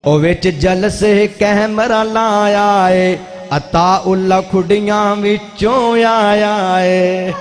او وچ جلسے کیمرہ لایا ہے عطا اللہ کھڑیاں وچوں آیا ہے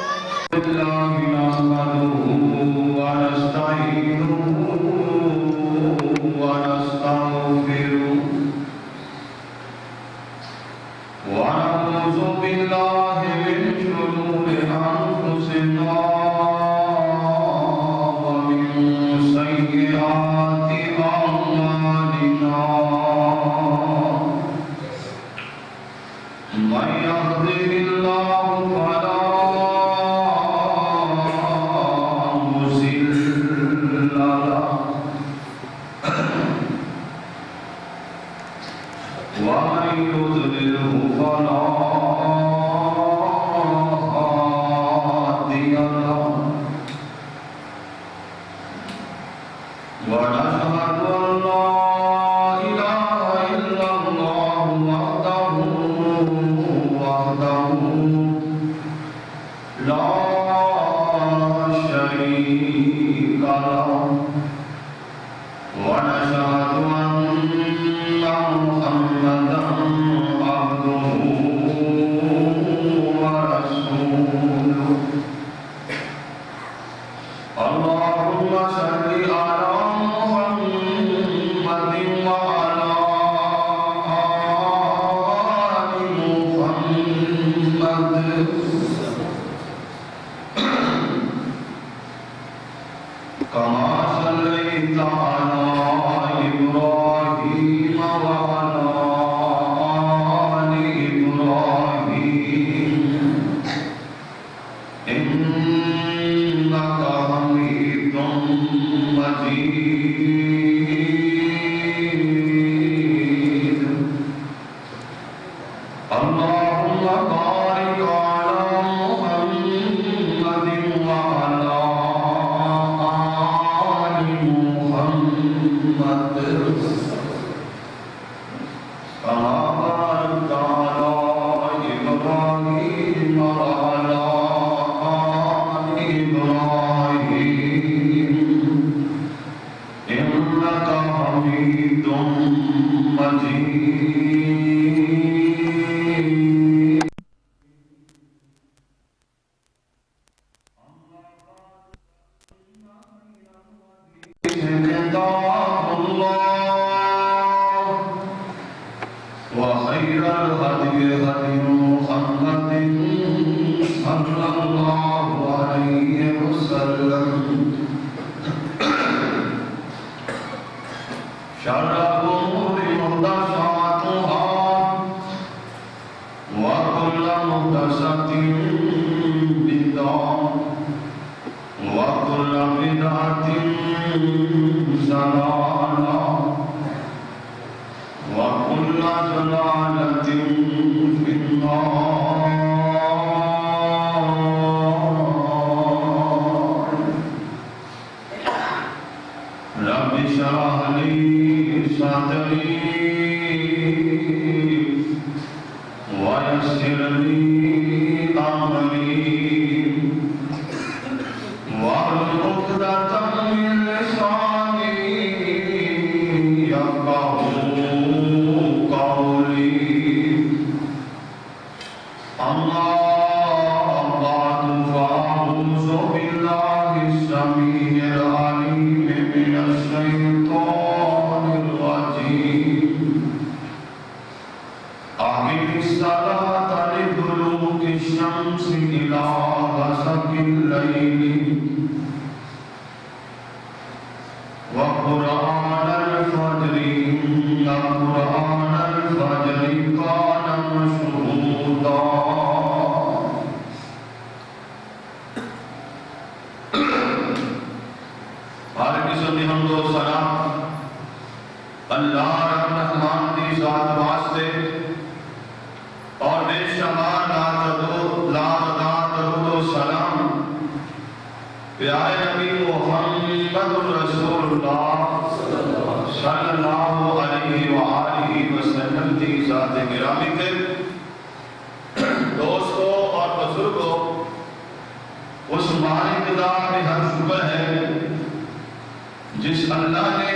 جس اللہ نے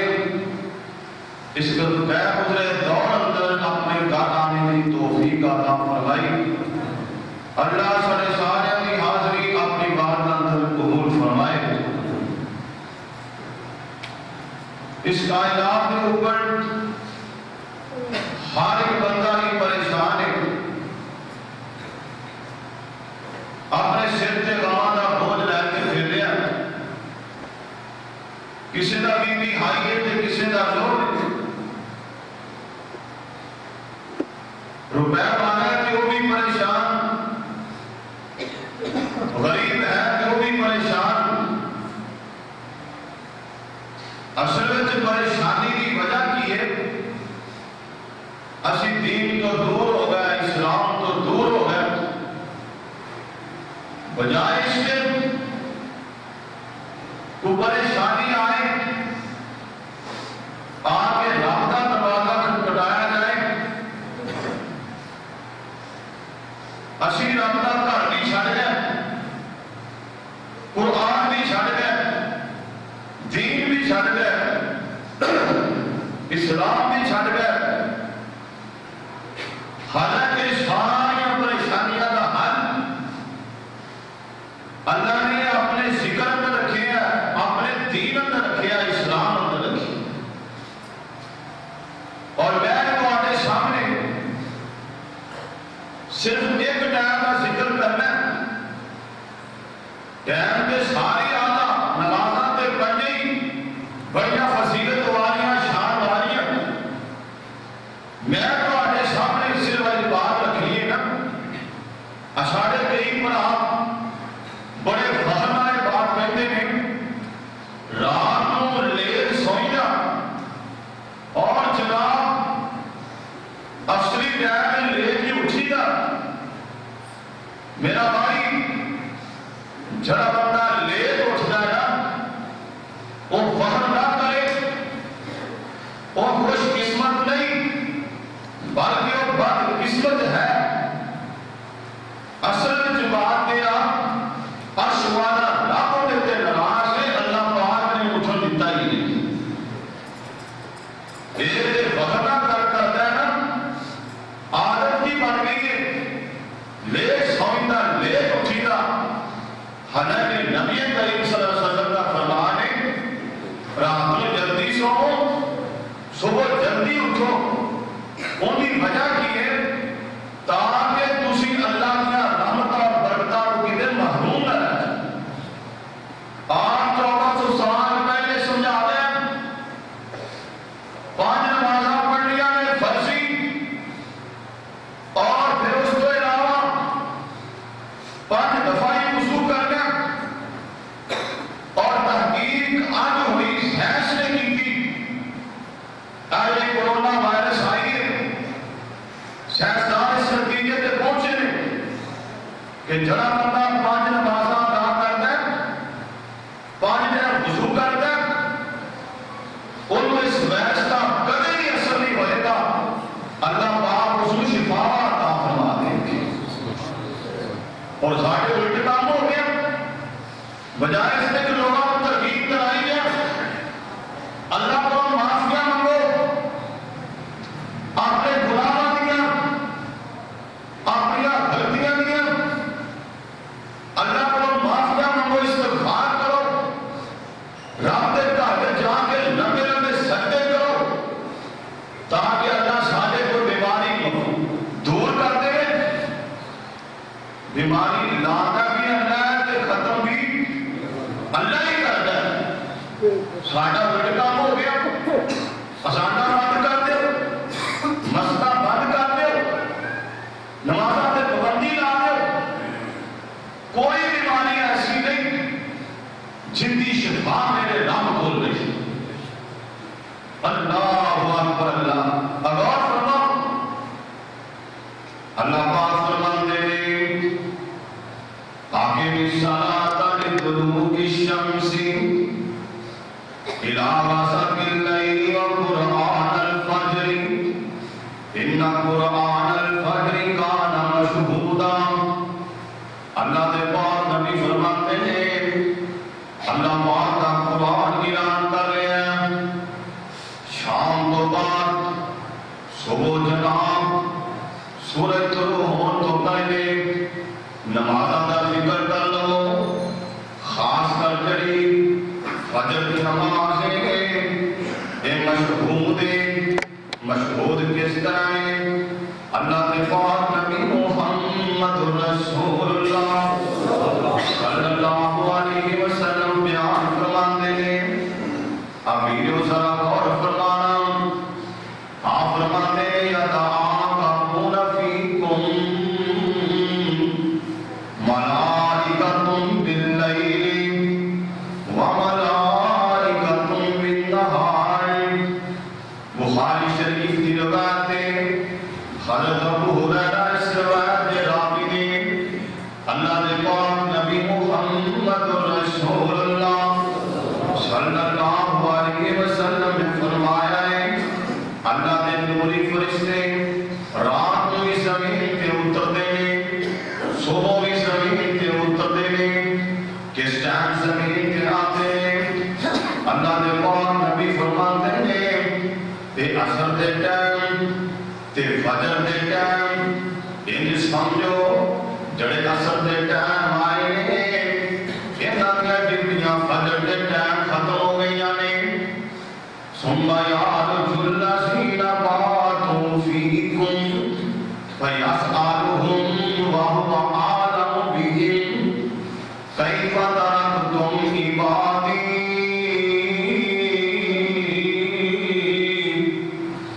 اس طے گزرے دور اندر اپنے گھر آنے کی توفیق عطا فرمائی. اللہ سارے سارے کی حاضری اپنی بارگاہ اندر قبول فرمائے. اس کائنات کے اوپر ہر ایک بندہ ہی پریشان ہے. اپنے سر تے غماں دا بوجھ لے کے پھر رہا ہے. کسی دا بی پی ہائی ہے تے کسی دا لو ہے. روپے مانگا ہے کہ وہ بھی پریشان, غریب ہے کہ وہ بھی پریشان. اصل میں پریشانی کی وجہ کی ہے اسی دین تو دور ہو گئے, اسلام تو دور ہو گئے. بجائے اس کے کو پریشانی آئے آ کے رب کا دروازہ کھٹکھٹایا جائے, اسی رب کا گھر بھی چھڑ گئے, قرآن بھی چھڑ گئے, دین بھی چھڑ گئے, اسلام بھی چھڑ گئے. حالانکہ ساری پریشانیاں کا حل اللہ نے اپنے ذکر اندر رکھے ہیں, اپنے دین اندر رکھے ہیں, اسلام اندر رکھے. اور میں تمہارے سامنے صرف ایک ٹائم کا ذکر کرنا ہے. ٹائم کے ساری آدھا نمازاں تے پڑھنی بڑیاں فضیلت والیاں شان والیاں. میں تمہارے سامنے صرف ایک بات رکھنی ہے نا, ساڑھے کئی پر آپ بڑے فہم والے بات کہتے ہیں رات کو لیٹ سوئینا اور جناب اصلی ٹائم میں لیٹ ہی اٹھی گا. میرا بھائی جڑا بندہ لیٹ اٹھتا ہے نا وہ فہم نہ کرے, وہ خوش قسمت نہیں بلکہ وہ بد قسمت ہے. اصل میں بات دیا عرش والا رب دیتے ناراض ہے, اللہ پاک نے اٹھن دیتا ہی نہیں. یہ وغیرہ کرتا ہے نا عادت کی بن گئی ہے, لیٹ سوئندہ لیٹ اٹھیدہ. حالانکہ نبی کریم صلی اللہ علیہ وسلم کا فرمان ہے رات کو جلدی سو صبح جلدی اٹھو. ان کی وجہ کی ہے تاکہ تسی اللہ کی رحمت اور برکتہ کو کدھر محروم نہ رہ جائے. آپ 1400 سال پہلے سمجھا دیں 5 نمازاں پڑھ لیا نے فرضی, اور پھر اس کو علاوہ 5 دفعی وضو کرنا, اور تحقیق آج ہوئی سائنس نے کی تھی. آج کورونا وائرس آئی ہے, سائنسدان اس نتیجے پہ پہنچے نے کہ جڑا بندہ 5 نمازاں ادا کرتا ہے, 5 دن وضو کرتا ہے, ان کو اس وائرس کا کبھی بھی اثر نہیں ہوئے گا. اللہ پاک اس کو شفا عطا فرما دیں گے. اور ساڑھے الٹ کام ہو گیا, بجائے اس نے کہ لوگوں کو ترغیب کرائی ہے اللہ کو معافیاں مانگو, اپنے گناہوں دیا, اپنی غلطیاں دیا, اللہ کو معافیاں مانگو, استغفار کرو, رب کے گھر جا کے لمبے لمبے سجدے کرو تاکہ اللہ سارے کو بیماری کو دور کر دے. بیماری لانا بھی اللہ ہے کہ ختم بھی اللہ ہی کرتا ہے. ساڈا الٹ کام ہو گیا, اسانا بند کر دو, مسئلہ بند کر دو, نمازاں تے پابندی لا دو. کوئی بیماری ایسی نہیں جن کی شفا میرے رب کھول رہی. اللہ اکبر. اللہ غور فرماؤ, اللہ پاک فرماتے ہیں اقیم الصلاۃ لدلوک الشمس إلى غسق الليل وقرآن الفجر إن قرآن الفجر كان مشهودا. اللہ دے پاک نبی فرماتے ہیں اللہ پاک کا قرآن اعلان کر رہے ہیں شام کو صبح جناب سورج طلوع ہون تو پہلے نمازاں دا ذکر کر لو، خاص کر جڑی فجر کی نماز ہے یہ مشہود کس طرح ہے؟ اللہ کے پاک نبی محمد رسول اللہ صلی اللہ علیہ وسلم بیان فرماتے ہیں، امیرو ذرا غور فرمانا، آپ فرماتے ہیں یتعاقبون فیکم ملائکۃ باللیل وملائکۃ بالنہار۔ بخاری شریف کی روایت ہے، حضرت ابو ہریرہ اس روایت کے راوی نے اللہ کے پاک نبی محمد رسول اللہ صلی اللہ علیہ وسلم نے فرمایا ہے، اللہ کے نوری فرشتے رات میں زمین پہ اترتے ہیں، صبح بھی زمین پہ اترتے ہیں، کس ٹائم زمین پہ آتے ہیں؟ اللہ کے پاک نبی فرماتے ہیں تے عصر دے ٹائم تے فجر دے ٹائم، انج سمجھو جڑے عصر دے ٹائم آئے ہیں انہاں دیا ڈیوٹیاں فجر دے ٹائم ختم ہو گئیاں نے۔ ثم يعرج الذين باتوا فيكم فيسألهم وهو أعلم بهم كيف تركتم عبادي۔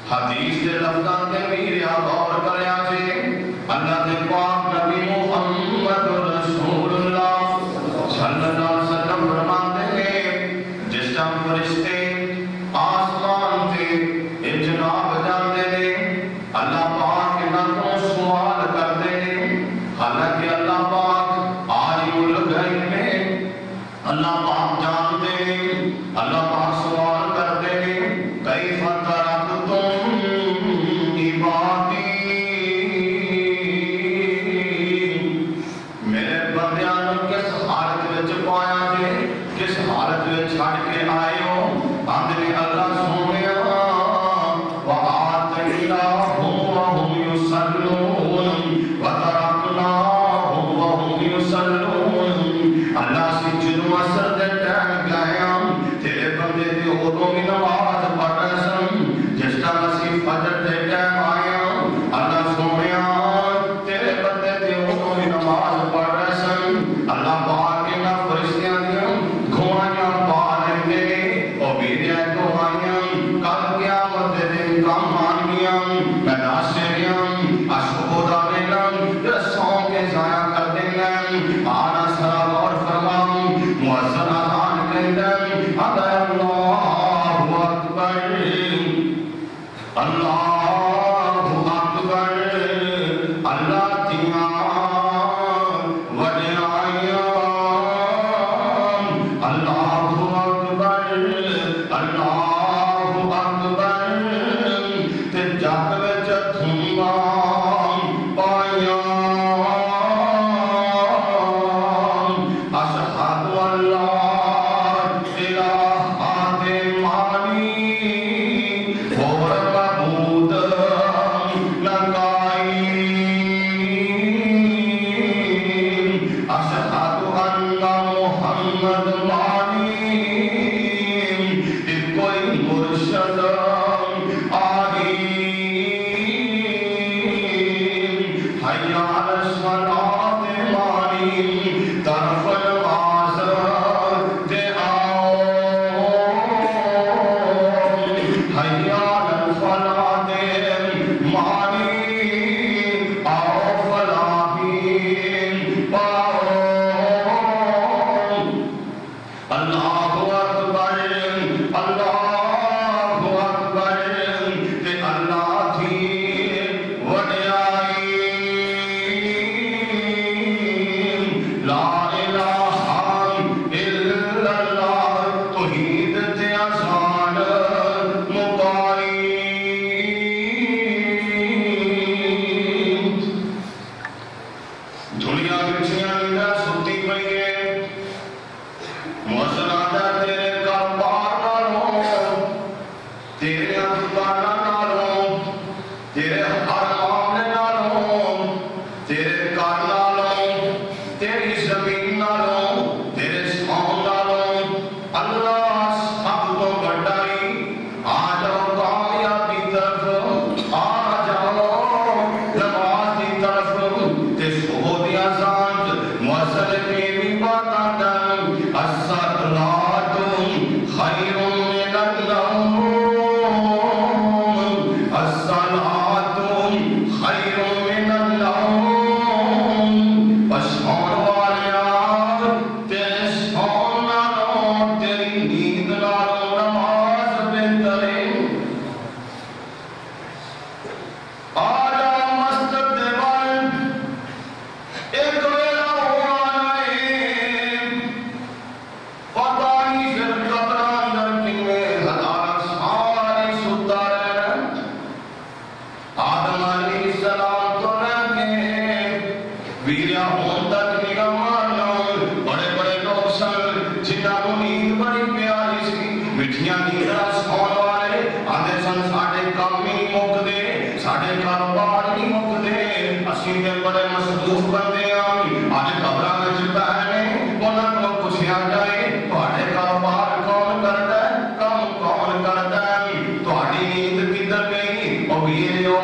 حدیث کے لفظاں کے میرے غور کریا جے، اللہ کے پاک نبی محمد رسول اللہ صلی اللہ علیہ وسلم فرماتے ہیں جس ٹائم فرشتے آسمان تے جناب جاندے نے اللہ پاک انہاں کو سوال کرتے ہیں، حالانکہ اللہ پاک عالم الغیب میں اللہ پاک جانتے ہیں، اللہ پاک سوال کرتے ہیں کیف ترکتم عبادی، میرے بندیاں نوں کس حالت وچ پایا جے، کس حالت وچ چھڈ کے آئے ہو؟ آندے اللہ سونیا وآتیناہم وہم یصلون وترکناہم وہم یصلون۔ اللہ سے جنوں اثر دے ٹائم گیا تیرے بندے دی ادوں بھی نماز پڑھ رہے سن، جس ٹائم اسی فجر دے ٹائم آیا اللہ سونیا تیرے بندے دی ادوں بھی نماز پڑھ رہے سن، اللہ پاک انہاں فرشتیاں دیاں گھوڑیاں پا لیندے نے او میرے گھوڑیاں کل قیامت دے دن کم آن گیاں، میں ناشریاں اشہو دا ویلا رسوں کے ضائع کر دیں آنا سرا غور فرماؤں مؤذن اذان کہندن ادا اللہ اکبر اللہ اکبر، اللہ دیاں وڈیائیاں، اللہ اکبر اللہ اکبر، تے جگ وچ دھوماں پائیاں، اشہد ان لا الہ الا اللہ اور معبود تیرے ہر معاملے نالوں، تیرے گھر نالوں، تیری زمین نالوں، تیرے سون نالوں اللہ سب تو بڑائی۔ آ جاؤ کامیابی طرف، آ جاؤ نماز کی طرف، تے صبح دی اذان مؤذن کی باتاں کرن، الصلاۃ خیر من النوم، الصلاۃ خیر من النوم، سون والیا تیرے سون نالوں، تیری نیند نالوں نماز بہتر ہے۔ آ جا مسجد دے وال، ایک ویلا ہوا ہے، پتہ نہیں پھر قبر اندر کنے ہزار سال ستا رہنا۔ آدم علیہ السلام تو رہ کے ویریا ہون تک نگاہ مارنا، بڑے بڑے لوگ سن جنہاں کو نیند بڑی پیاری سی، مٹھیاں نینداں سون والے آدھے سن ساڈے کام نہیں مکدے، ساڈے کاروبار نہیں مکدے، اسی تے بڑے مصروف بندے آں، اج قبراں وچ پہنے انہاں کو پوچھیا جائے تہاڈے کاروبار کون کردا ہے، کام کون کردا ہے، تہاڈی نیند کدھر گئی؟ او ویریو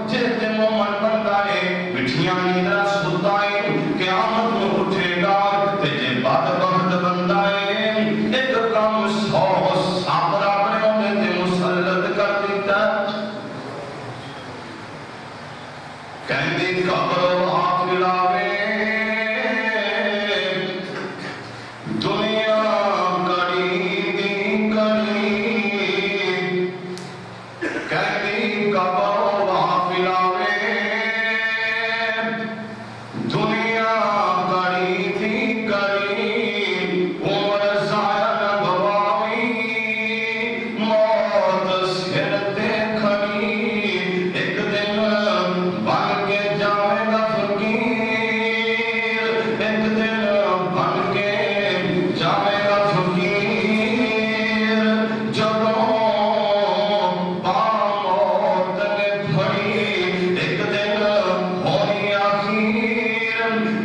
جے تے مومن بندہ ہے مٹھیاں نینداں ستا ہے، قیامت نوں اٹھے گا، تے جے بدبخت بندہ ہے ایک کم 100 سابر اپنے اندے تے مسلط کر دیتا ہے۔ کہندی قبر حافلاوے دنیا کڑی دی کڑی، کہندی قبر حافلاوے دنیا کڑی دی کڑی، عمر ضائع نہ گواوی، موت سر تے کھڑی، ایک دن بن کے جاوے گا فقیر، ایک دن بن کے جاوے گا فقیر، جدوں موت نے پھڑی ایک دن ہونی آخیر،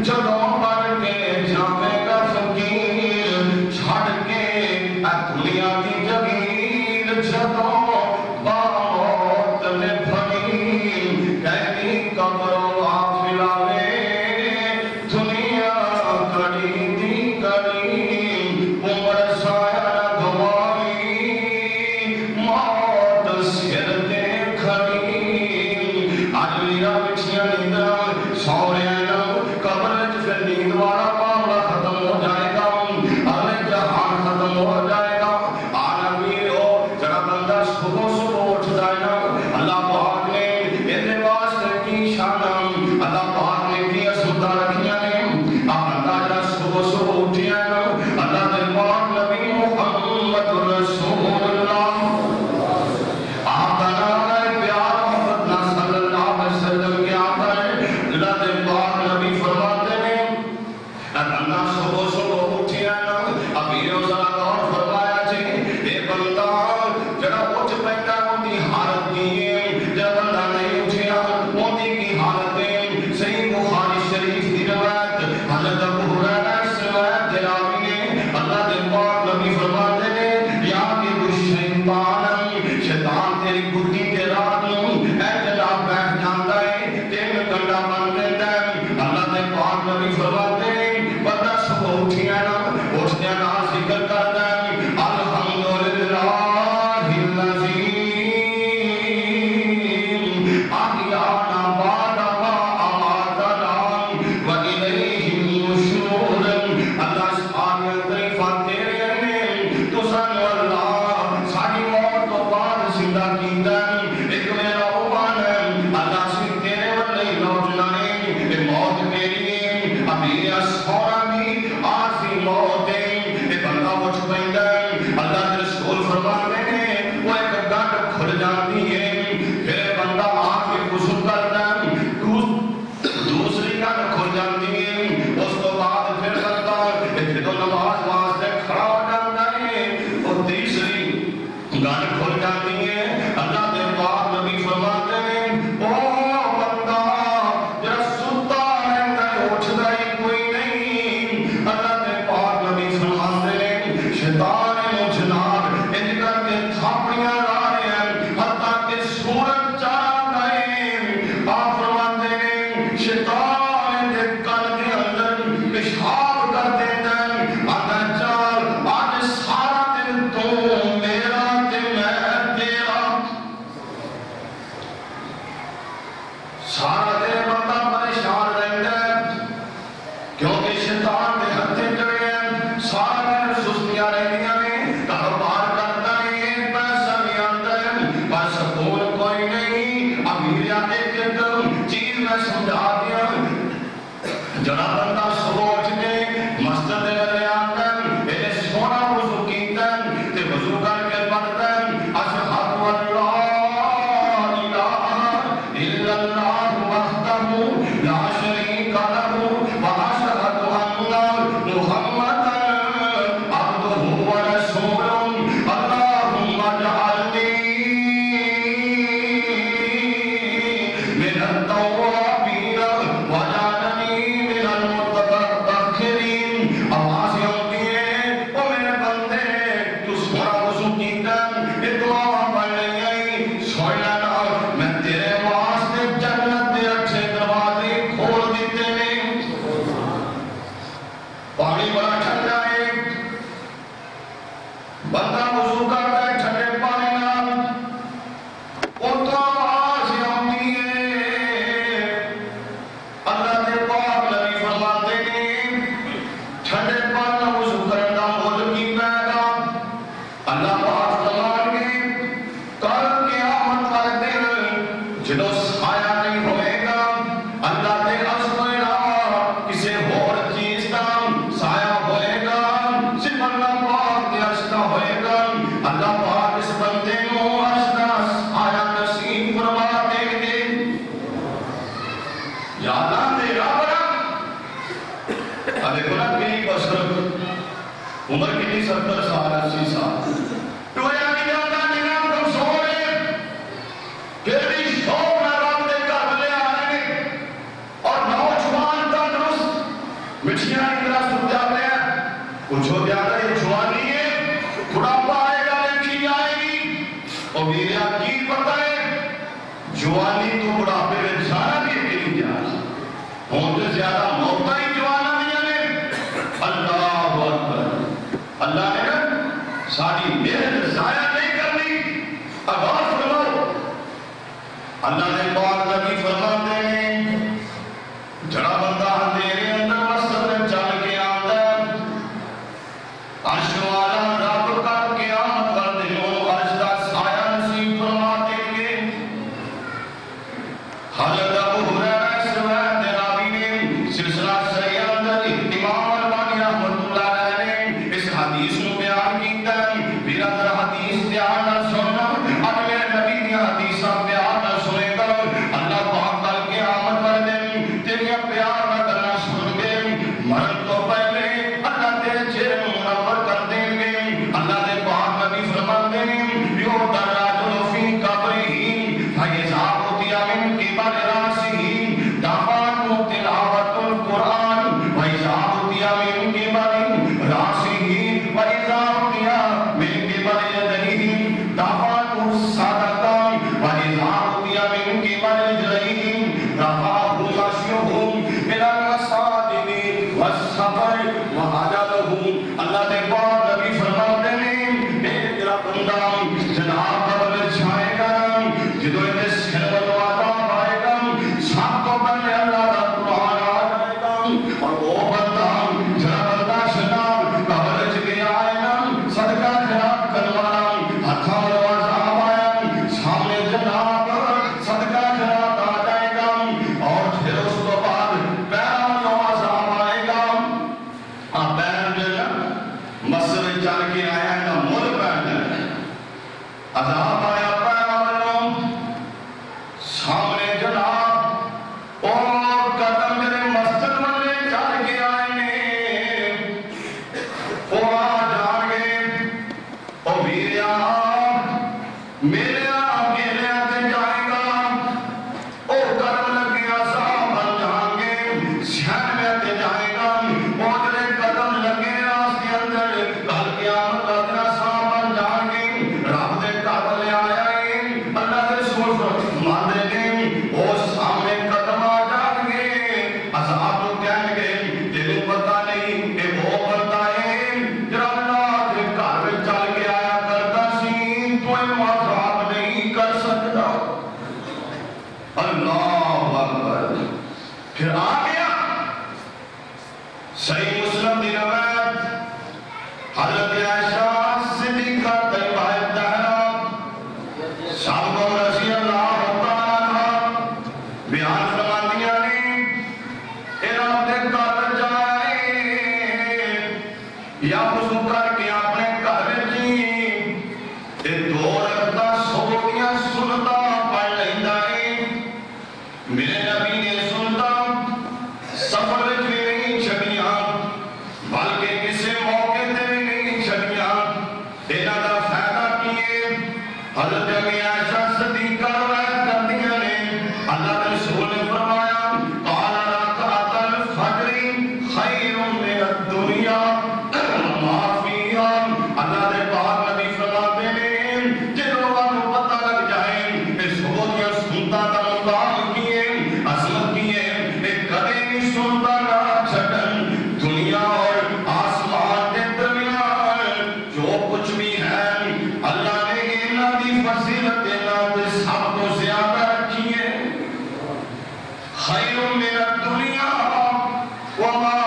جدوں بن کے جاوے گا فقیر، چھڑ کے اے دنیا دی جگیر، جدوں موت نے پھڑی، کہنی قبر حافلاوے دنیا کڑی دی کڑی، عمر ضائع نہ گواوی، موت سر تے کھڑی۔ اج میرا مٹھیاں نینداں سو رہے ہیں، قبر وچ پھر نیند والا معاملہ ختم ہو جائے گا، اگلے جہان ختم ہو جائے گا۔ آنا ویرو جڑا بندہ صبح صبح اٹھدا ہے نا، اللہ پاک نے ایدے واسطے کی شان، اللہ پاک نے کی عظمتاں رکھیاں نے۔ آ بندہ جڑا صبح صبح اٹھیا ہے نا، اللہ دے پاک نبی محمد رسول اللہ آپ کا نام ہے پیار محمد صلی اللہ علیہ وسلم کے آقا ہے، اللہ دے پاک سارا دن بندہ پریشان رہتا ہے کیونکہ شیطان کے ہتھے چڑھے ہیں سارا دن سستیاں رہتیاں نے کاروبار کرتا ہے پیسہ بھی آتا ہے پر سکون کوئی نہیں امیر ایک چیز میں سمجھا دیا جڑا بندہ سوچ کے مسجد میں آ کر یہ سونا وضو کیتا تے وضو کر کے پڑھتا اشہد ان لا الہ الا اللہ وحدہ لا شریک لہ واشہد ان محمدا عبدہ ورسولہ اللہم اجعلنی من التوابین وجعلنی من المتطہرین آواز ہوتی ہے او میرے بندے تو سونا وضو کیتا یہ دعا پڑھ لئی سن لینا میں تیرے واسطے جنت دے اچھے دروازے کھول دیتے نے پانی بڑا ٹھنڈا ہے بندہ وضو کرتا ہے ٹھنڈے پانی نال او تو آواز ہوتی ہے اللہ دے پاک نبی فرماتے ہیں ٹھنڈے پانی نال وضو کرنا مول کی پیدا اللہ پاک فرمان گے کل قیامت والے دن جدو سایہ نہیں ہوئے گا اللہ دے عرش کو علاوہ کسی اور چیز کا سایہ ہوئے گا صرف اللہ پاک دے عرش کا ہوئے گا اللہ پاک اس بندے کو عرش کا سایہ نصیب فرما دیں گے یا اللہ تیرا بڑا ابھی گناہ کی بسر عمر کتنی 70 سال 80 سال ٹویا کی جاتا نگاہ کمزور ہے پھر بھی شوق نہ رب دے گھر لے آنے اور نوجوان تندرست مٹھیاں کی طرح سن جاتے ہیں کچھ ہو جاتا ہے جوانی ہے بڑھاپا آئے گا لڑکی آئے گی اور میرا کی پتہ ہے جوانی تو بڑھاپے میں جانا بھی نہیں جا ہوں تو زیادہ موقع ہی جوانا بھی جانے اللہ اکبر اللہ نے ساری محنت ضائع نہیں کرنی آغاز کرو اللہ نے پاک نبی فرماتے ہیں جڑا بندہ اندھیرے اندر مسجد میں چل کے آتا ہے عرش والا رب کا قیامت کر دنوں عرش کا سایہ نصیب فرما دیں گے حضرت ابو ہریرہ سے روایت ہے راوی نے سلسلہ صحیح اندر امام البانی رحمۃ اللہ علیہ نے اس حدیث کو بیان کیتا ہے پھر اندر حدیث دھیان نال سننا اب میرے نبی دی حدیث بیان نال سنے گا اللہ پاک کل قیامت والے دن تیرے پیار نہ کرنا سن کے مرن تو پہلے اللہ تیرے چہرے منور کر دیں گے اللہ دے پاک نبی فرماتے ہیں یو دراجل فی قبرہ فیضا اُتیا من قبل راسہ دعوت تلاوت القرآن ویضا اُتیا من قبل راسہ ویضا اُتیا من قبل یدیہ دعوت الصدقہ ویضا اُتیا من قبل رجلہ رفعہ مشیہم من المساجد والسفر وحجلہم اللہ دے پاک نبی فرماتے ہیں میرا بندہ جناب قبر چھائے گا جدو انہیں سر والوازہ آئے گا سب کو پہلے اللہ کا قرآن آ جائے گا اور وہ بندہ جناب بندہ جناب قبر چکے آئے گا صدقہ خیرات کروانا ہتھا والوازہ آیا سامنے جناب صدقہ خیرات آ جائے گا اور پھر اس کو بعد پیرا والوازہ آئے گا پیر جو مسجد چل کے آیا ہے مل پیر عذاب آیا پیرا والوں سامنے جناب اور قدم میرے مسجد والے چل کے آئے نے وہ آ جان گے او ویریا میرے آگے لے آتے جائے گا او قدم لگے آسان بن جان گے شہر میں آتے جائے گا وہ جلے قدم لگے راستے اندر کل قیامت لگنا آسان بن جان گے رب دے قابل آیا ہے اللہ دے سوچ ماندے گے وہ سامنے قدم آ جان گے عذاب لوگ کہنے گے تیرے پتہ نہیں کہ وہ بندہ ہے جب اللہ دے گھر میں چل کے آیا کرتا سی تو عذاب نہیں کر سکتا اللہ پھر آ گیا صحیح مسلم دی روایت حضرت عائشہ صدیقہ طیبہ الطاہرہ صحابہ رضی اللہ تعالیٰ عنہ بیان فرماندیاں نے انہوں نے گھر جائے یا وضو کر کے اپنے گھر جی دو رکعتاں صبح دیاں سنتاں پڑھ لیندا ہے میرے نبی نے سنتاں سفر وچ بھی نہیں چھڈیاں بلکہ کسی موقع تے بھی نہیں چھڈیاں انہاں دا فائدہ کی ہے حضرت عائشہ صدیقہ روایت کردیاں نے اللہ کے رسول نے فرمایا قال رکعت الفجر خیر من الدنیا ما فیہا اللہ دے پاک نبی فرماتے ہیں جنہوں کو پتہ لگ جائے کہ صبح دیا سنتا کا مقام کی ہے عظمت کی ہے ایک کدے بھی سنتا نہ چھٹن دنیا اور آسمان کے درمیان جو کچھ بھی ہے اللہ نے انہاں دی فضیلت سب کو زیادہ رکھی ہے خیر من الدنیا وما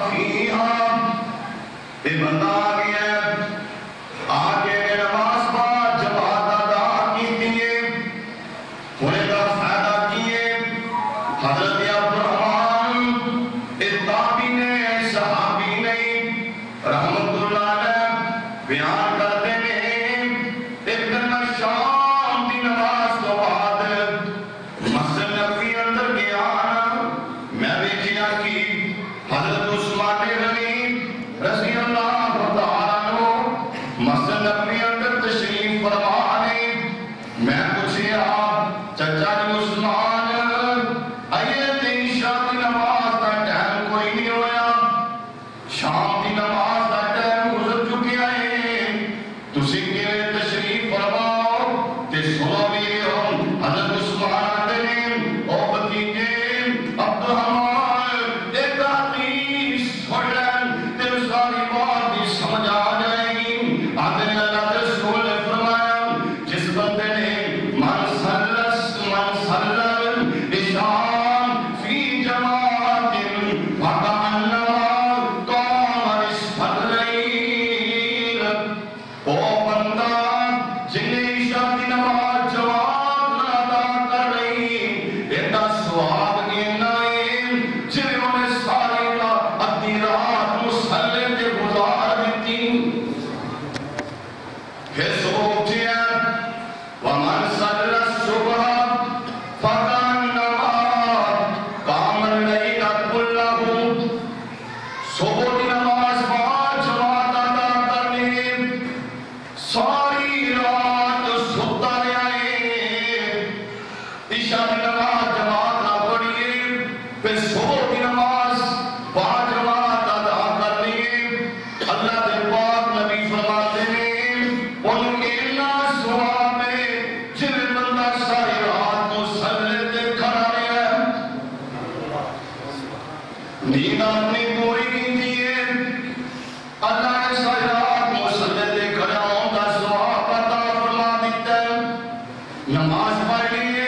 فیہا یہ بندہ آ گیا آگے نماز با جماعت ادا کیتی ہے ہونے کا فائدہ کیے حضرت عبدالرحمن اتابی نے صحابی نے رحمت اللہ علیہ بیان کرتے ہیں ایک دن میں شام دی نماز تو بعد مسجد نبوی اندر گیا میں بیچیا کی حضرت عثمان غنی رضی اللہ تعالیٰ عنہ مسجد نبوی اندر تشریف فرما نے میں پوچھیا چچا جی عثمان آئیے تیری شام کی نماز کا ٹائم کوئی نہیں ہویا شام کی نماز کا ٹائم گزر چکیا ہے تسی کے تشریف فرماؤ تے سنو بھی ہو حضرت عثمان آتے ہیں او بتیجے عبدالرحمن ایک حدیث پڑھ لیں تے ساری بات بھی سمجھ آ جائے گی آتے ہیں اللہ کے رسول نے فرمایا جس بندے نے من سلل اشان فی جماعت فکانما قام نصف اللیل او بندہ جن نے عشاء کی نماز جماعت نہ ادا کر رہی ایتا ثواب گینا ہے جنہوں نے ساری ادھی رات مصلی تے گزار دیتی پھر صبح اٹھیا ومن صلی الصبح فکانما قام اللیل کلہ صبح کی نماز با جماعت ادا کرنے ساری رات ستا رہا ہے عشاء کی نماز جماعت نہ پڑھیے پھر صبح کی نماز با جماعت ادا کرنے اللہ دے پاک نبی فرماتے ہیں ان کے اللہ ثواب ہے جن بندہ ساری رات مصلی تے کھڑا رہا ہے نیند اپنی پوری کی ہے اللہ نے ساری رات مصلی تے کھڑا ہوں کا ثواب عطا فرما دیتا ہے نماز پڑھ لیے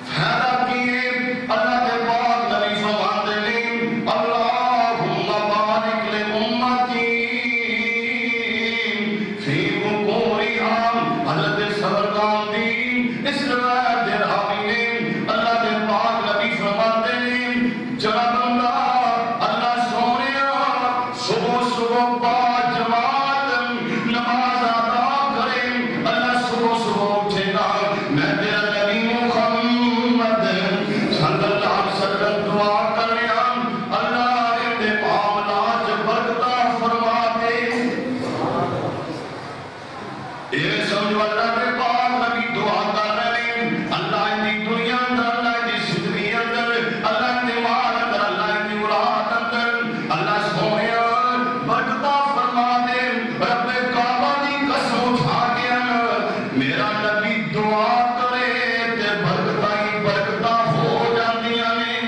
فائدہ کیے اللہ کے پاک نبی فرماتے ہیں اللہم بارک لامتی فی بکورہم حضرت سرکار دی اس روایت دے راوی نے اللہ کے پاک نبی فرماتے ہیں جڑا بندہ اللہ سونیا صبح صبح با جماعت نماز ادا کرے اللہ صبح صبح اٹھے گا میں تیرا نبی محمد صلی اللہ علیہ وسلم دعا کر رہا اللہ دے معاملات برکتہ فرما دے یہ سمجھو اللہ کے پاک نبی دعا کر رہے ہیں اللہ دی دنیا اندر اللہ دی زندگی اندر اللہ دی مال اندر اللہ دی اولاد اندر اللہ سونیا برکتہ فرما دے رب کعبہ دی قسم اٹھا کے میرا نبی دعا کرے تے برکتہ ہی برکتہ ہو جاندیاں نے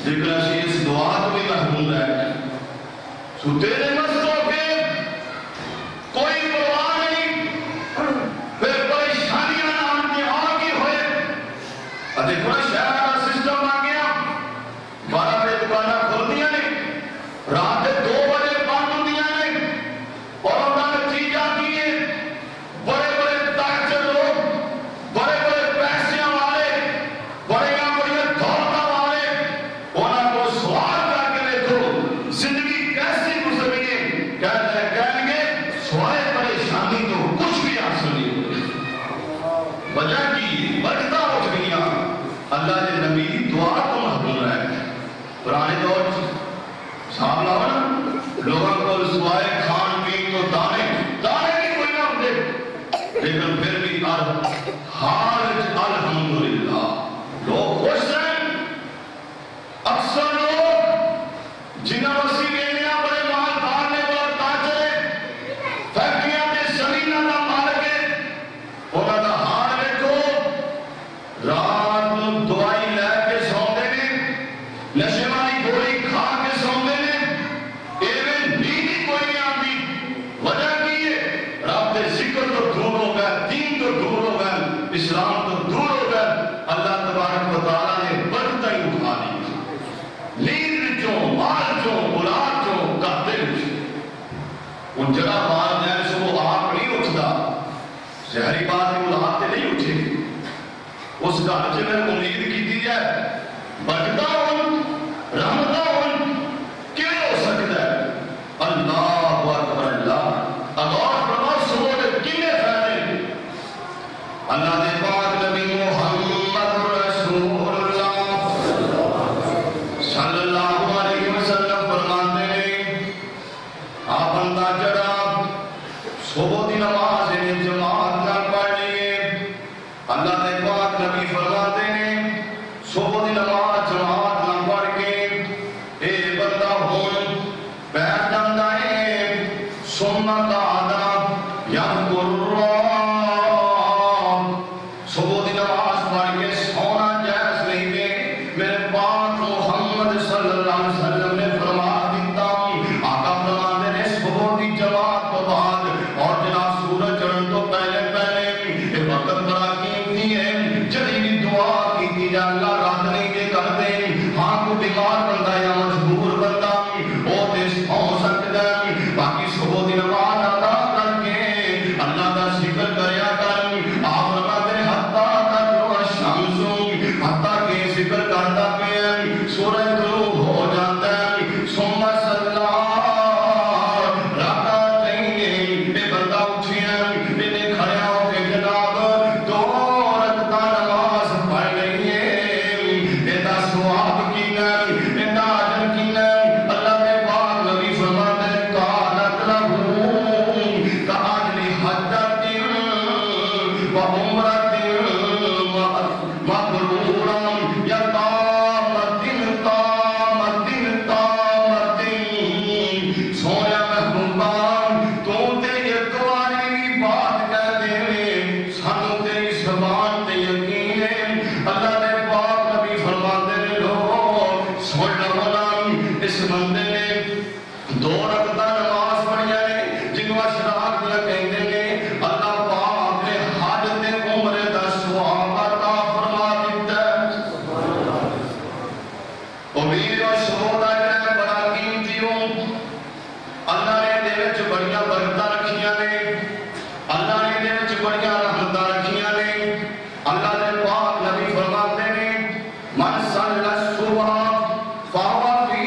لیکن اسی اس دعا تو بھی محمود ہے سو تیرے مستوں کے کوئی پرواہ نہیں پھر پریشانیاں نام کے آگے ہوئے دیکھو شہر کا سسٹم آ گیا پرانے دور صاحب لاؤ نا لوگوں کو سوائے کھان پین تو دانے بھی کوئی نہ ہوتے، لیکن پھر بھی حال الحمدللہ لوگ خوش ہیں۔ اکثر لوگ جنہوں اسی لینا بڑے مالدار نے بڑا تاجر فیکٹریاں کے زمینوں کا مالک ہے، انہوں کا حال دیکھو، رات کو دوائی لے کے سوندے نے، نشے والی گولی کھا کے سوندے نے، ایویں نیند کوئی نہیں آتی۔ وجہ کی ہے؟ رب کے ذکر تو دور ہو گئے، دین تو دور ہو گئے، اسلام تو دور ہو گئے، اللہ تبارک و تعالیٰ نے برکتیں ہی اٹھا لی۔ نیند جو مال جو اولاد جو کرتے ان جگہ والدین سے وہ آپ نہیں اٹھتا، ظاہری بات ہے اولاد سے نہیں اٹھے گی، اس گھر سے میں امید کی دی جائے بچتا ہوں رحمتا ہوں کیا ہو سکتا ہے؟ اللہ اکبر اللہ اغور فرماؤ صبح کے کنے فائدے اللہ نے پاک نبی محمد رسول اللہ صلی اللہ علیہ وسلم فرماتے ہیں آپ بندہ جڑا صبح دی نماز انہیں جماعت نہ پڑھنی ہے، اللہ نے پاک نبی فرماتے ہیں صبح دی نماز جماعت نہ پڑھ کے اے بندہ ہون بیٹھ جاتا ہے سنت آدھا یذکر اللہ، صبح دی نماز پڑھ کے سونا جائز نہیں دے۔ میرے پاک محمد صلی اللہ علیہ وسلم نے فرما دیتا آقا فرماتے ہیں صبح دی جماعت تو بعد اور جناب سورج چڑھن تو پہلے یہ وقت بڑا قیمتی ہے، جڑی بھی دعا کی جا اللہ رات نہیں دے کر دے، ہاں کو بیمار بندہ یا مجبور بندہ وہ تے ہو سکتا ہے، باقی صبح دی نماز ادا کر کے اللہ کا ذکر کریا کر۔ آپ فرماتے ہیں حتیٰ تطلع الشمس، حتیٰ کہ ذکر کرتا پہ سورج غروب ہو جاتا ہے، ثم صلی رکعتین، اے بندہ اٹھیا انہیں کھڑیا ہو کے جناب دو رکعت نماز پڑھ لئی ہے، ایدہ ثواب کی نام ایدہ اجر کی نام اللہ کے پاک نبی فرماتے ہیں کانت لہو کاجل حجت و عمرت مبرورا یا تامت سویا محبوبان تو تے ایک واری بھی بات کہہ دے سانو تیری زبان تے یقین ہے۔ اللہ نے پاک نبی فرماتے ہیں لوگوں سن لو اس بندے نے دو رکعت نماز پڑھیا ہے جنوں اشراق دیا کہندے نے اللہ پاک نے حج تے عمرے دا ثواب عطا فرما دیتا ہے۔ امید اور شہود ہے بڑا قیمتی ہوں، اللہ نے دے وچ بڑیاں برکتاں رکھیاں نے، اللہ نے دے وچ بڑیاں رحمتاں رکھیاں نے۔ اللہ نے پاک نبی فرماتے ہیں من صلی الصبح فہو فی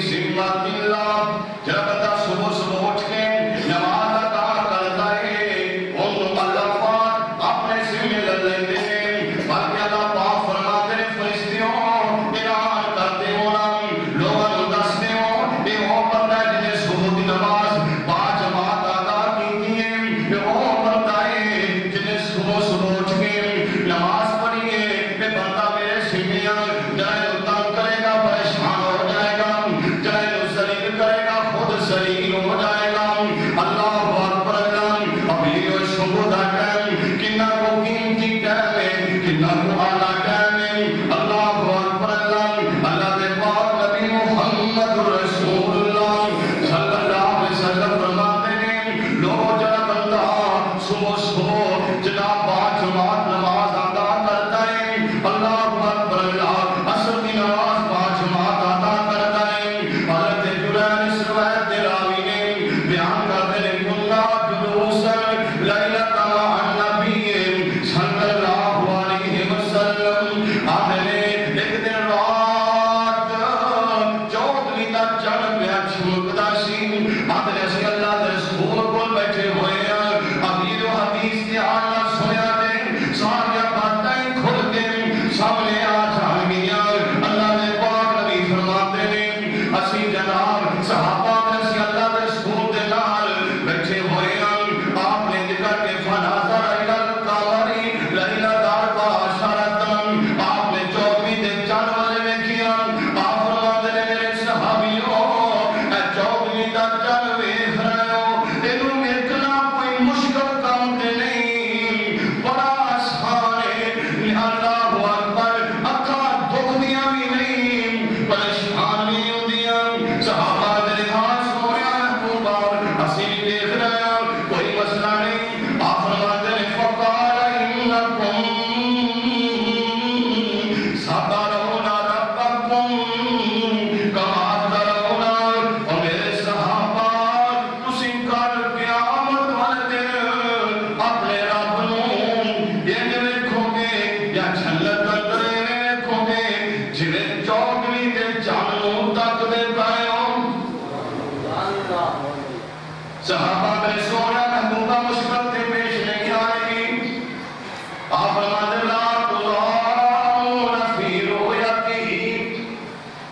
ذمۃ اللہ، جب بندہ صبح صبح اٹھ کے نماز ادا کرتا ہے انہوں اللہ پاک اپنے ذمہ لے لیتے ہیں، بلکہ اللہ پاک فرماتے ہیں فرشتوں اعلان کرتے ہونا لوگوں کو دستے ہو کہ وہ بندہ جنہیں صبح دی نماز با جماعت ادا کی ہے، کہ وہ بندہ ہے جنہیں صبح صبح اٹھ کے نماز پڑھی ہے، کہ بندہ میرے ذمہ جائے تنگ کرے گا پریشان ہو جائے گا، جائے ذلیل کرے گا خود ذلیل ہو جائے گا۔ اللہ اکبر اللہ ابھی اور صبح دا ٹائم کنا کو قیمتی ٹائم ہے، کنا کو اعلیٰ ٹائم ہے۔ اللہ اکبر اللہ اللہ دے پاک نبی محمد رسول اللہ صلی اللہ علیہ وسلم فرماتے ہیں لوگ جڑا بندہ صبح صبح جناب با جماعت نماز ادا کرتا ہے، اللہ اکبر اللہ عصر کی نماز با جماعت ادا کرتا ہے۔ حضرت جلال اس روایت راوی نے بیان کرتے ہیں کننا جلوسا لیلۃ مع النبی صلی اللہ علیہ وسلم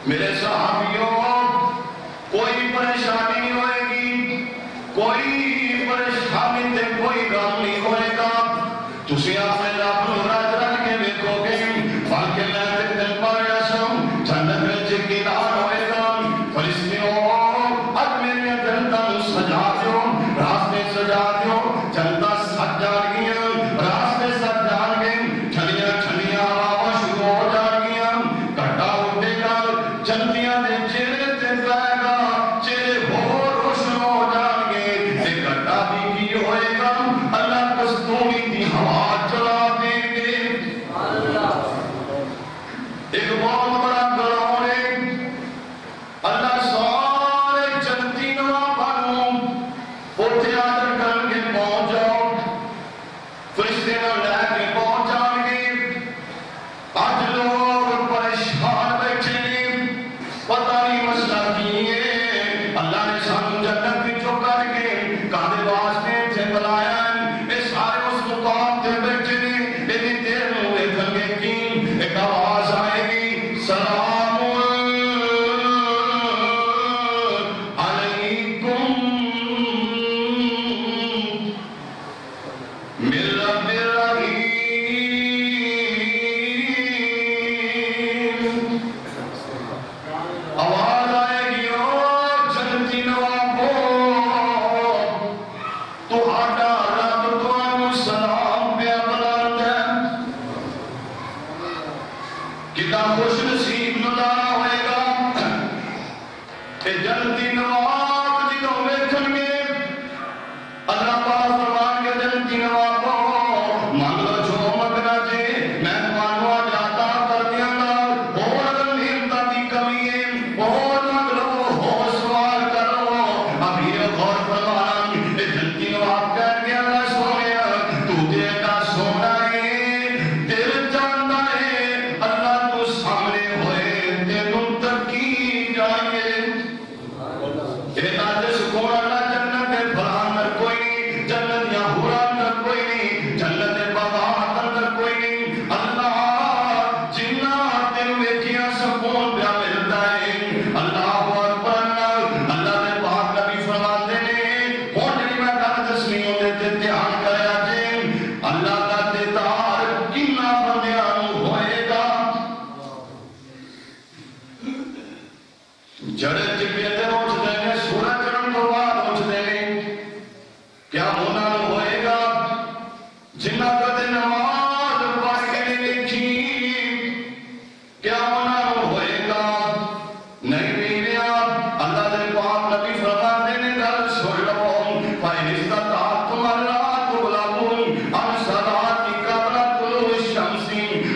میرے صحابیوں کوئی پریشانی نہیں ہوئے گی، کوئی پریشانی تے کوئی غم نہیں ہوئے گا، تسی اپنے رب نوں رج رج کے ویکھو گے، بلکہ میں تے دل پایا سوں جنت وچ قرار ہوئے گا۔ فرشتوں اج میری جنتاں نوں سجا دیو، راستے سجا دیو، جنتاں سج جان گیاں، راستے سج جان گے، ٹھنڈیاں ٹھنڈیاں ہواواں شروع ہو جان گیاں، گھٹا اٹھے گا، جنتیاں دے چہرے تے پے گا، چہرے ہور روشن ہو جان گے، تے گھٹا بھی کی ہوئے گا، اللہ کستوری دی ہوا چلا دیں گے۔ ایک بہت بڑا گراؤنڈ ہے، اللہ سارے جنتی نواباں نوں اوتھے آدر کر کے پہنچ جاؤ، فرشتے نال لے کے پہنچ جان گے۔ آج لوگ پریشان بیٹھے نے، پتہ نہیں مسئلہ کی ہے، اللہ نے سانوں جنت وچوں کر کے کادے واسطے تے بلایا ہے، اے سارے اس مقام تے بیٹھے نے، اتنی دیر نوں ویکھن گے کی ایک آواز آئے گی، سلام علیکم من رب الرحیم۔ آواز آئے گی، او جنتی نوابو، تہاڈا رب تانوں سلام پیا بلاندا ہے۔ کتنا خوش نصیب نظارہ ہوئے گا کہ جنتی نواب جدوں ویکھن گے، اللہ پاک فرمان کے جنتی نوابو منگ لو جو منگنا جے، میں تمہانوں اج عطا کر دیاں گا، اور اگر نعمتاں دی کمی ہے اور منگ لو، اور سوال کرو۔ ابھی غور فرمانا، اے جنتی نواب کہہ گیا اللہ سونیا تو تے ایڈا سونا ہے، دل جاندا ہے اللہ تو سامنے ہوئے تینوں تکی جائے۔ اے تاج سکون اللہ جنت دے پھلاں اندر کوئی نہیں، جنت یا حوراں اندر کوئی نہیں، جنت دے باغات اندر کوئی نہیں، اللہ جنہ تینوں ویکھیاں سکون پیا ملدا ہے۔ اللہ اکبر، اللہ دے پاک نبی فرماندے نے، ہن جڑی میں گل دسنی اودے تے دھیان کریا جے، اللہ دا دیدار کنا بندیاں نوں ہوئے گا۔ جڑے چپے تے اٹھدے نے، سورج چڑھن تو بعد اٹھدے نے، کیا انہاں نوں ہوئے گا جنہاں کدے نماز پڑھ کے نہیں ویکھی؟ کیا انہاں نوں ہوئے گا؟ نہیں میریا، اللہ دے پاک نبی فرماندے نے، گل سن لو، فَإِنِ اسْتَطَعْتُمْ أَلَّا تُغْلَبُوا عَنْ صَلَاةِ قَبْلَ طُلُوعِ الشَّمْسِ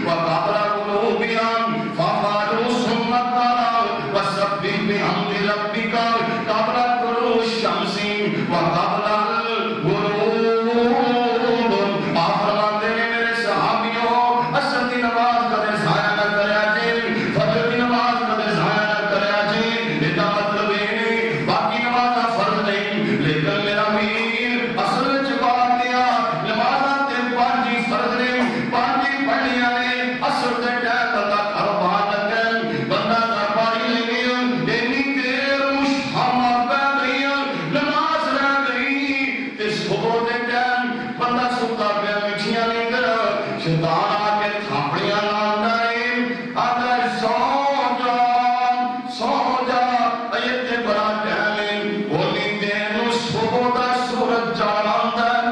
وَقَبْلَ غُرُوبِهَا فَافْعَلُوا ثُمَّ افْعَلُوا وَسَبِّحْ بِحَمْدِ رَبِّكَ قَبْلَ طُلُوعِ الشَّمْسِ وَقَبْلَ الغروب۔ آپ فرماتے ہیں میرے صحابیوں، عصر دی نماز کدے ضائع نہ کریا جے، فجر دی نماز کدے ضائع نہ کریا جے، ایدا مطلب یہ نہیں باقی نمازاں فرض نہیں، لیکن میرا ویر اصل وچ بات دیا نمازاں تے پانچ ہی فرض نے، پانچ ہی پڑھنیاں نے۔ اصل دے ٹائم بندہ گھر باہر لگا، بندہ گھر باہر لے گیا، اینی دیر شاماں پہ گئی، نماز رہ گئی، تے صبح دے ٹائم بندہ ستا پیا مٹھیاں نیندر، شیطان آ کے تھاپڑیاں لاتا ہے، آتا ہے سو جا سو جا، ایتے بڑا ٹائم ہے، اونی دیر نوں صبح دا سورج جان آندا ہے۔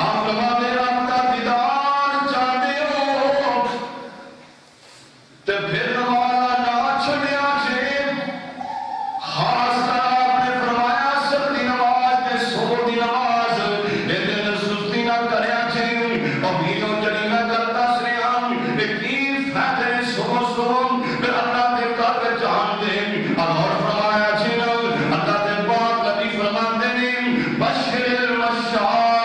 آپ فرماتے رب دا دیدار چاہتے ہو تے پھر نماز نہ چھڈیا جے۔ خاص کر آپ نے فرمایا عصر دی نماز تے صبح دی نماز اے دل سستی نہ کریا جے، اور ویلوں جڑی میں کرتا سریام کی فائدے صبح صبح پھر اللہ دے کر جان دے۔ اور فرمایا جے اللہ دے پاک نبی فرماندے نے، بشر المشائین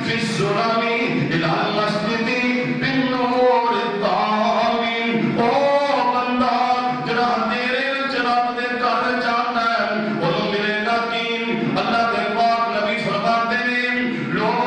فی الظلم الی المسجد بالنور التام۔ او بندہ جڑا اندھیرے وچ رب دے گھر جاندا ہے، اونوں ملے گا کی؟ اللہ دے پاک نبی فرماندے نے، لوگ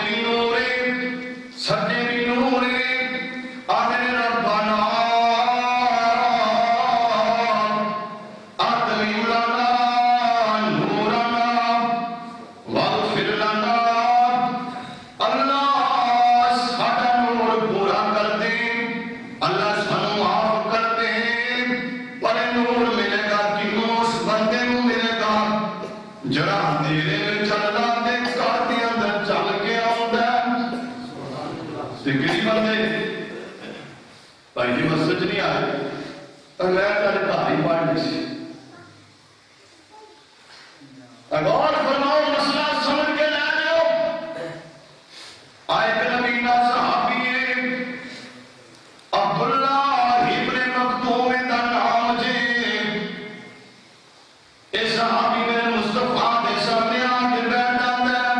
بھی نور ہے سجے بھی نور ہے آدھے ربنا آدمی لنا نورنا واغفر لنا اللہ ساڈا نور پورا کر دے اللہ سانو معاف کر دے پر نور ملے گا کنوں اس بندے کو ملے گا جڑا اندھیرے میں چلنا تے گھر دے اندر چل کے آوندا تے کہڑی بندے بھائی جی مسجد نہیں آئے تو میں تیرے گھر ہی پڑھنی سی غور فرماؤ مسئلہ سمجھ کے لے جاؤ آئے کہ نبی صحابی ہے عبداللہ ابن مکتوم دا نام جے اے صحابی میرے مصطفیٰ دے سامنے آ کے بیٹھ جاتا ہے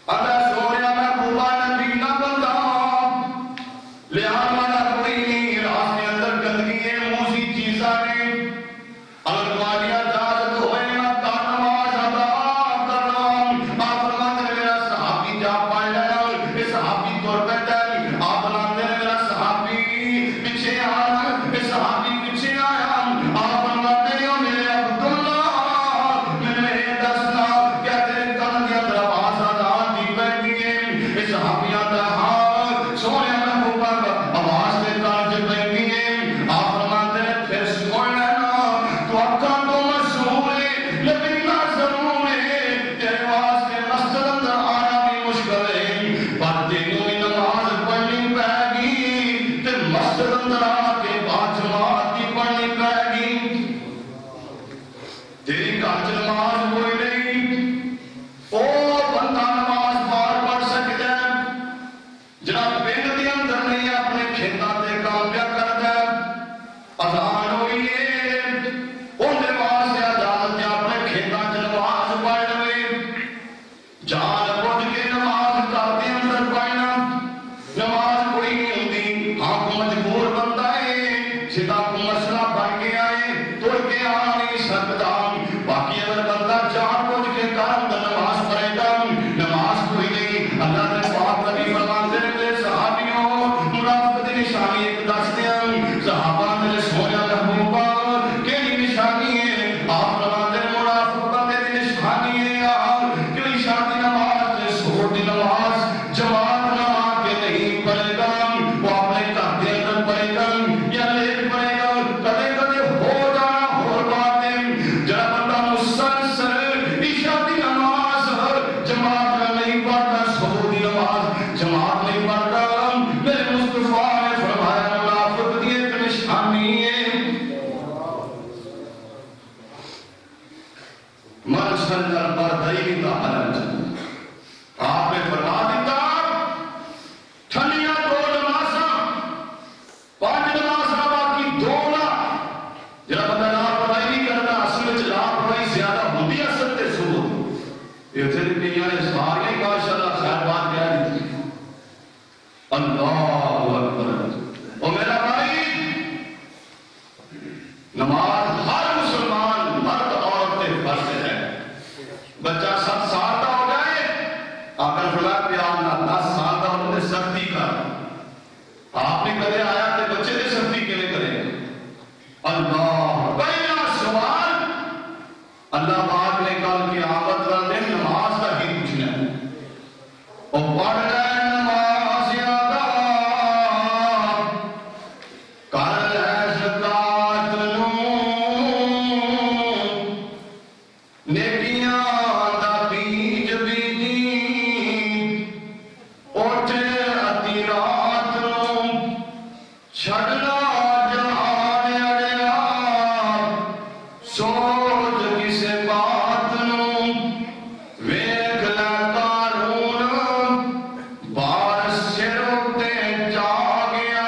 اللہ سونیا میں بوبا نبی نہ بندہ لحاظ والا کوئی نہیں راستے اندر گندگی ہے موسی چیزاں نے اگر تمہاری اجازت ہوئے میں تا نماز ادا کرنا آپ فرماتے ہیں میرا صحابی جا پڑھ لینا یہ صحابی طور پہ جائے آپ فرماتے ہیں میرا صحابی پیچھے آیا یہ صحابی پیچھے آیا آپ فرماتے ہیں میرے عبداللہ میرے دسنا کیا تیرے کان کے اندر آواز ادا دی بیٹھی ہے یہ صحابی آتا ہاں سونے میں ہوگا آواز دے کان سے بیٹھی ہے آپ فرماتے ہیں پھر سن لینا تو اکا تو مشہور ہے لیکن نہ ضرور ہے تیرے واسطے مسجد اندر آنا بھی مشکل ہے پر تینوں ہی نماز پڑھنی پائے گی تے مسجد اندر آ کے بعد جماعت کی پڑھنی پائے گی تیری گھر نماز کوئی نہیں او بندہ نماز بار پڑھ سکتا ہے جناب پنڈ کے اندر نہیں اپنے کھیتاں تے کام پیا کردا اذان ہوئی ہے اندر واسطے اجازت ہے اپنے کھیتاں چ نماز پڑھ لے جان بوجھ کے نماز کرتے اندر پڑھنا نماز کوئی نہیں ہوندی ہاں کو مجبور بندہ ہے سیدھا کو مسئلہ بن کے آئے توڑ کے آ نہیں سکتا باقی اگر بندہ جان بوجھ کے کام نماز پڑھے گا نماز کوئی نہیں اللہ نے پاک نبی فرماتے ہیں میرے صحابیوں منافقت کی نشانی ایک دستے ہیں صحابہ میرے سونے محبوبہ کیڑی نشانی ہے آپ فرماتے ہیں منافقت کی نشانی ہے کہ نشانی نماز سے سور دی نماز جماعت نہ آ کے نہیں پڑھے گا وہ اپنے گھر کے اندر پڑھے گا یا لیٹ پڑھے گا کدے کدے ہو جانا ہو باتیں جب بندہ مسلسل عشاء دی نماز جماعت میں نہیں پڑھتا سور دی نماز جماعت نہیں پڑھتا میرے مصطفیٰ نے فرمایا منافق دی ایک نشانی ہے من صلی البردین کا حرج آپ نے فرما دیتا ٹھنڈیاں دو نمازاں پانچ نمازاں باقی دو نہ جب بندہ لاپرواہی نہیں کرتا اصل میں لاپرواہی زیادہ ہوندی اصل تے سود یہ تھے دنیا نے سارے ماشاءاللہ خیر بات کہہ دی اللہ اکبر او میرا بھائی نماز ہر مسلمان مرد عورت پہ فرض ہے بچہ 7 سال کا ہو جائے آقا فرمایا پیار نہ 10 سال کا ہونے سختی کر آپ نے کدے آیا تے بچے نے سختی کیویں کرے اللہ پہلا سوال اللہ پاک نے کل قیامت والے دن نماز کا ہی پوچھنا ہے اور پڑھ لے نماز ادا کر لے زکات نیکیاں دا بیج بیجی اٹھ ادھی رات نوں چھڑنا جہان اڑیا سوچ کسے بات نوں ویکھ لے قارون بار سر تے جا گیا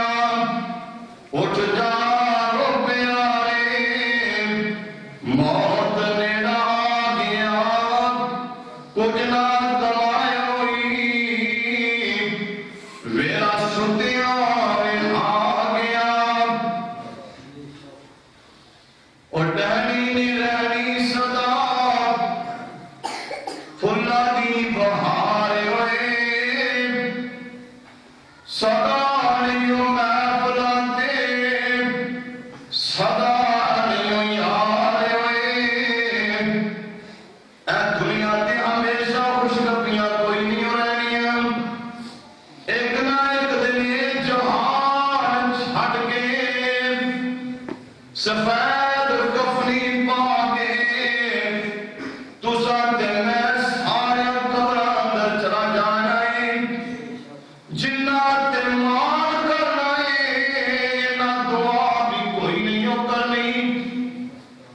اٹھ جا رو پیارے موت نیڑا آ گیا کچھ نہ کمائے ہوئی ویلا ستیا آ گیا سفید کفنی پا کے تساں تے میں سارے قبراں اندر چلا جانا ہے جنات تے مان کرنا ہے نہ دعا بھی کوئی نہیں کرنی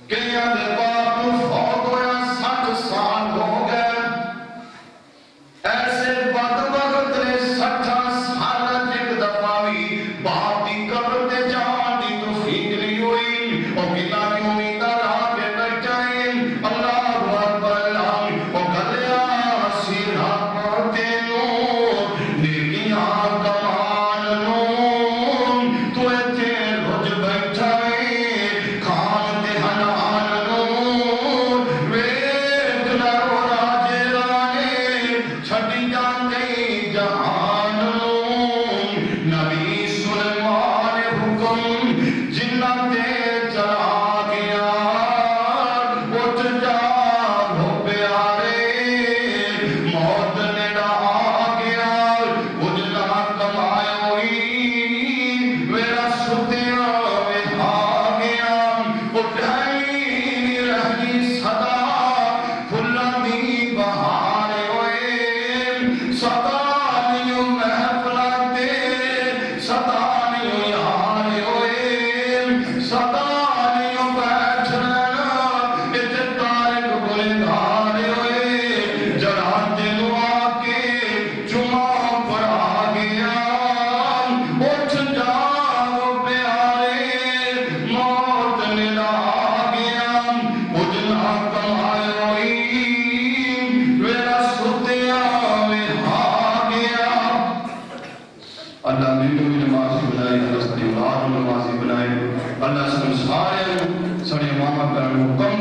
کئیاں دے باپ نوں فوت ہویا 60 سال ہو گئے ایسے بدبخت نے 60 سال ایک دفعہ بھی باپ دی قبر تے جان دی توفیق نہیں ہوئی اور کتا کی امید لا کے بیٹھا ہے اللہ اکبر اللہ او گلیا سیرا پڑھتے نور نیکیاں کمان نور تو ایتھے رج بیٹھا ہے کھان تے حنان نور ویکھ نہ رو راجے رانے چھڈی جاندے جہان نور نبی سلیمان حکم جنہ تے چلا گیا اٹھ جاگو پیارے موت نیڑا آ گیا اجلا کمائے ہوئی میرا ستیا میں آ گیا اٹھائی رہی صدا پھلاں دی بہار ہوئے ستانیوں محفلاں تے ستانیوں یار ہوئے ستانیوں بیٹھ رہنا اتنے تارک گلدار ہوئے جڑا دل آ کے جمعہ پر آ گیا اٹھ جاؤ پیارے موت نیڑا آ گیا اجلا کمائے ہوئی میرا ستیا میں آ گیا اللہ مینوں بھی نمازی بنائے اللہ ساری اولاد نمازی بنائے اللہ سارے سارے ماما کا حکم